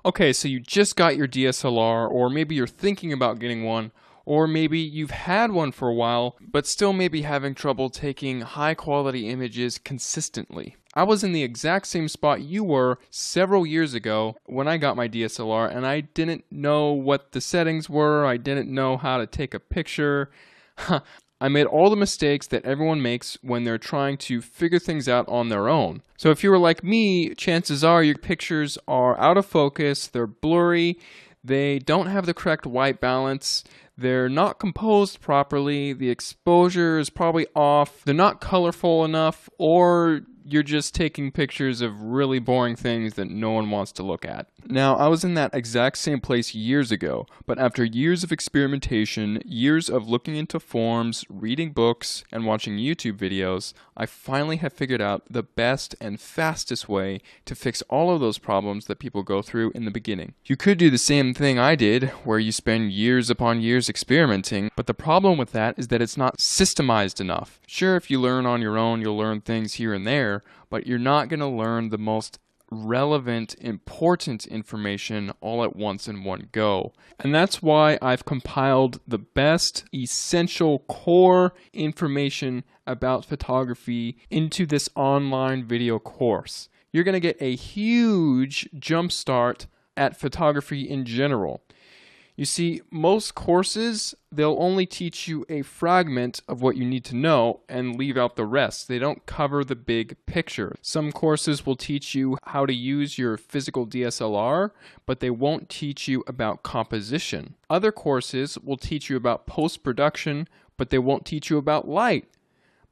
Okay, so you just got your DSLR, or maybe you're thinking about getting one, or maybe you've had one for a while, but still may be having trouble taking high quality images consistently. I was in the exact same spot you were several years ago when I got my DSLR, and I didn't know what the settings were, I didn't know how to take a picture. I made all the mistakes that everyone makes when they're trying to figure things out on their own. So if you were like me, chances are your pictures are out of focus, they're blurry, they don't have the correct white balance, they're not composed properly, the exposure is probably off, they're not colorful enough, or you're just taking pictures of really boring things that no one wants to look at. Now, I was in that exact same place years ago, but after years of experimentation, years of looking into forums, reading books, and watching YouTube videos, I finally have figured out the best and fastest way to fix all of those problems that people go through in the beginning. You could do the same thing I did, where you spend years upon years experimenting, but the problem with that is that it's not systemized enough. Sure, if you learn on your own, you'll learn things here and there, but you're not going to learn the most relevant, important information all at once in one go. And that's why I've compiled the best, essential, core information about photography into this online video course. You're going to get a huge jump start at photography in general. You see, most courses, they'll only teach you a fragment of what you need to know and leave out the rest. They don't cover the big picture. Some courses will teach you how to use your physical DSLR, but they won't teach you about composition. Other courses will teach you about post-production, but they won't teach you about light.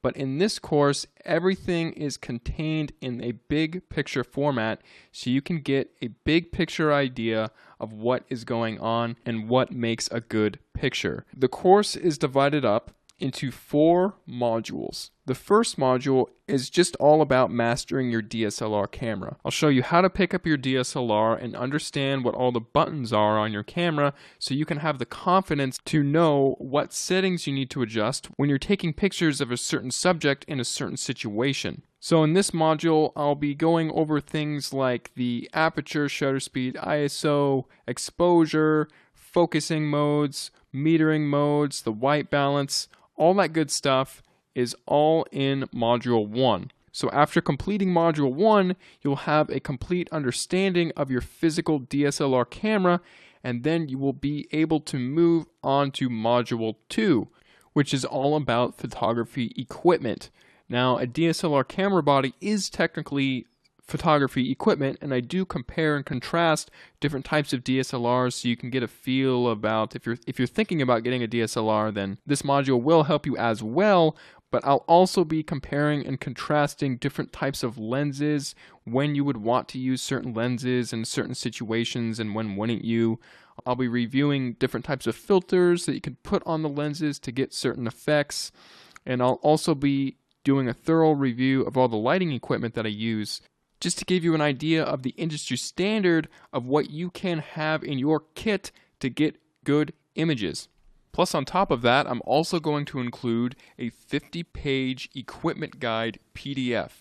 But in this course, everything is contained in a big picture format, so you can get a big picture idea of what is going on and what makes a good picture. The course is divided up into 4 modules. The first module is just all about mastering your DSLR camera. I'll show you how to pick up your DSLR and understand what all the buttons are on your camera so you can have the confidence to know what settings you need to adjust when you're taking pictures of a certain subject in a certain situation. So in this module, I'll be going over things like the aperture, shutter speed, ISO, exposure, focusing modes, metering modes, the white balance. All that good stuff is all in Module 1. So after completing Module 1, you'll have a complete understanding of your physical DSLR camera, and then you will be able to move on to Module 2, which is all about photography equipment. Now, a DSLR camera body is technically photography equipment, and I do compare and contrast different types of DSLRs so you can get a feel about if you're thinking about getting a DSLR, then this module will help you as well. But I'll also be comparing and contrasting different types of lenses, when you would want to use certain lenses in certain situations and when wouldn't you. I'll be reviewing different types of filters that you can put on the lenses to get certain effects, and I'll also be doing a thorough review of all the lighting equipment that I use, just to give you an idea of the industry standard of what you can have in your kit to get good images. Plus, on top of that, I'm also going to include a 50-page equipment guide PDF.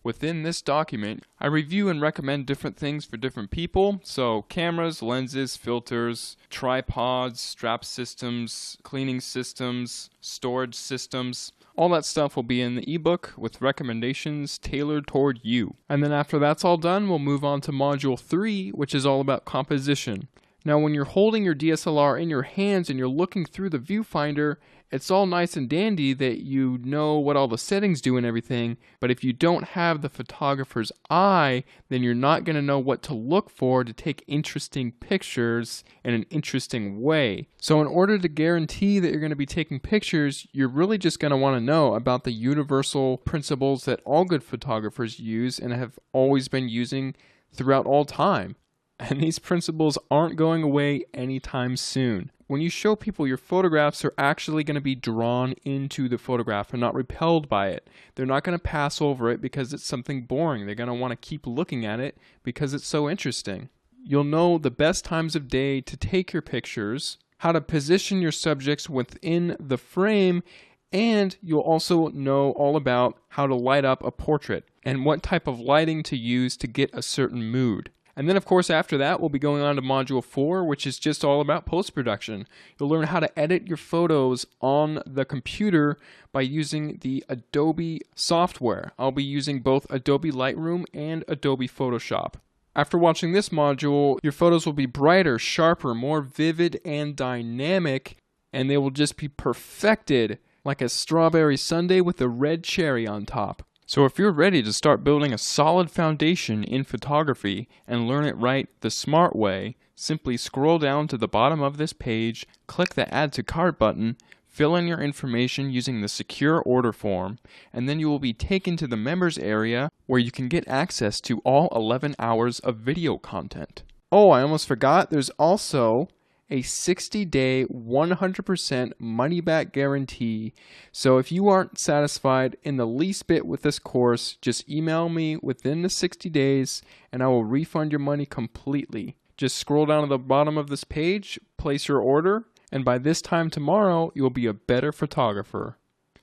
Within this document, I review and recommend different things for different people. So cameras, lenses, filters, tripods, strap systems, cleaning systems, storage systems. All that stuff will be in the ebook with recommendations tailored toward you. And then after that's all done, we'll move on to Module 3, which is all about composition. Now, when you're holding your DSLR in your hands and you're looking through the viewfinder, it's all nice and dandy that you know what all the settings do and everything, but if you don't have the photographer's eye, then you're not going to know what to look for to take interesting pictures in an interesting way. So in order to guarantee that you're going to be taking pictures, you're really just going to want to know about the universal principles that all good photographers use and have always been using throughout all time. And these principles aren't going away anytime soon. When you show people your photographs, they're actually going to be drawn into the photograph and not repelled by it. They're not going to pass over it because it's something boring. They're going to want to keep looking at it because it's so interesting. You'll know the best times of day to take your pictures, how to position your subjects within the frame, and you'll also know all about how to light up a portrait and what type of lighting to use to get a certain mood. And then, of course, after that, we'll be going on to Module 4, which is just all about post-production. You'll learn how to edit your photos on the computer by using the Adobe software. I'll be using both Adobe Lightroom and Adobe Photoshop. After watching this module, your photos will be brighter, sharper, more vivid, and dynamic, and they will just be perfected like a strawberry sundae with a red cherry on top. So if you're ready to start building a solid foundation in photography and learn it right the smart way, simply scroll down to the bottom of this page, click the Add to Cart button, fill in your information using the secure order form, and then you will be taken to the members area where you can get access to all 11 hours of video content. Oh, I almost forgot, there's also a 60-day 100% money-back guarantee. So if you aren't satisfied in the least bit with this course, just email me within the 60 days and I will refund your money completely. Just scroll down to the bottom of this page, place your order, and by this time tomorrow, you'll be a better photographer.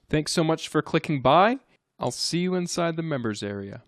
Thanks so much for clicking by. I'll see you inside the members area.